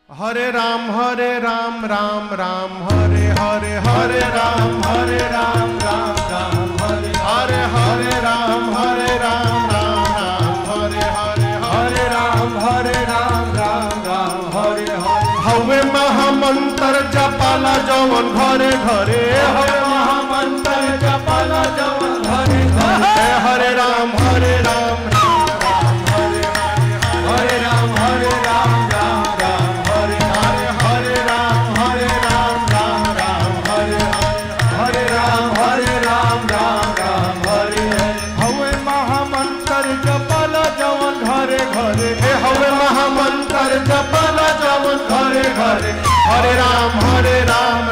हरे राम राम राम हरे हरे हरे राम राम राम हरे हरे राम राम हरे हरे राम राम हरे हरे हवे महामंत्र जपाला जवन घरे घरे हवे महामंत्र जपाला जवन घरे घरे हरे राम जपल जवन घरे घरे हरे राम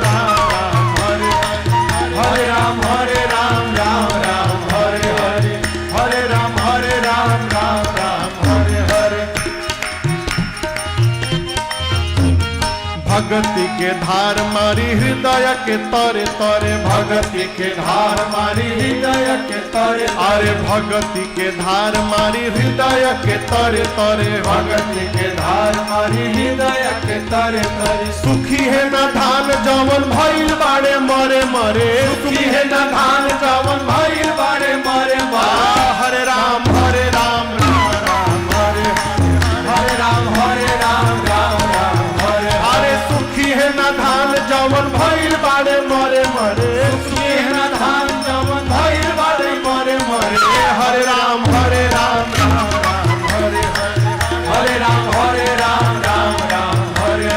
राम हरे हरे राम राम हरे हरे राम राम हरे हरे भगति के धार मारी हृदय के तरे तरे भगति के धार मारी हृदय के तरे अरे भगति के धार मारी हृदय के तरे तरे भगति के धार मारी हृदय के तरे तरे सुखी है न धान जवन भइल बाड़े मरे मरे सुखी है न धान जवन भइल बाड़े मरे मरे हरे राम राम हरे राम हरे अरे सुखी है न धान जवन भइल बाड़े मरे मरे सुखी है न धान जवन भइल बाड़े मरे मरे हरे राम हरे राम हरे हरे राम राम हरे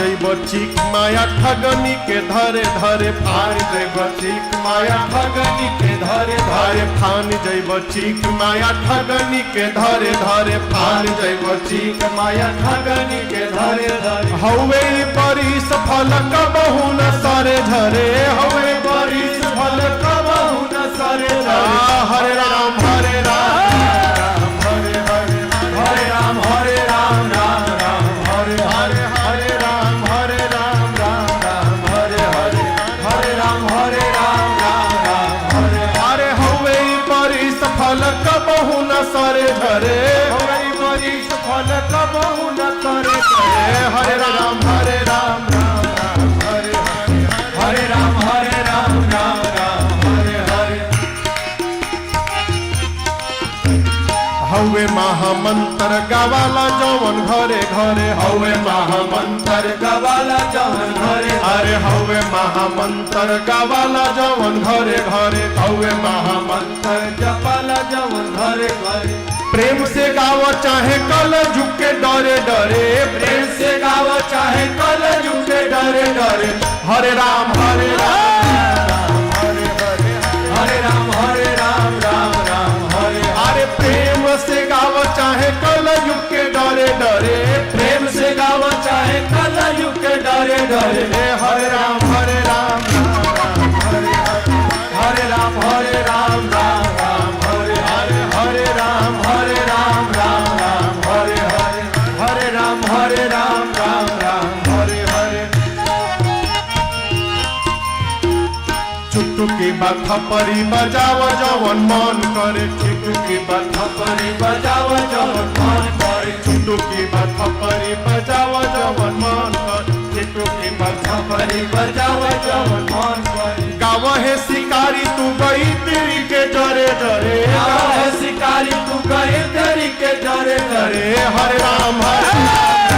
जैब चीक माया ठगनी के धरे धरे फान जैब चीक माया ठगनी के धरे धरे फान जैब चीक माया ठगनी के धरे धरे फान जैब चीक माया ठगनी के धरे धरे हवे बरिस फल कबहू न सरे झरे हवे बरिस फल कबहू न सरे झरे हरे राम हरे राम फल कबहू न सरे झरे हमारी बरिस फल कबहू न सरे झरे हरे राम हरे राम हरे हरे हवे महामंत्र गवाला जवन घरे घरे हवे महामंत्र गवाला जवन घरे अरे हवे महामंत्र गवाला जवन घरे घरे हवे महामंत्र जपाला जवन घरे घरे प्रेम से गाव चाहे कल झुके डरे डरे प्रेम से गाव चाहे कल झुके डरे डरे हरे राम हरे राम हरे अरे प्रेम से गाव चाहे कल युग के डरे डरे प्रेम से गाव चाहे कल युग के डरे डरे हरे राम हरे राम हरे हरे चुटकी बाथा परी बजाव जवन मन करे चुटकी बाथा परी बजाव जवन मन करे चुटकी बाथा परी बजाव जवन मन करे चुटकी बाथा परी बजाव जवन मन करे गाव है शिकारी तू गई तेरी के डरे डरे गाव है शिकारी तू गई तेरी के डरे डरे हरे राम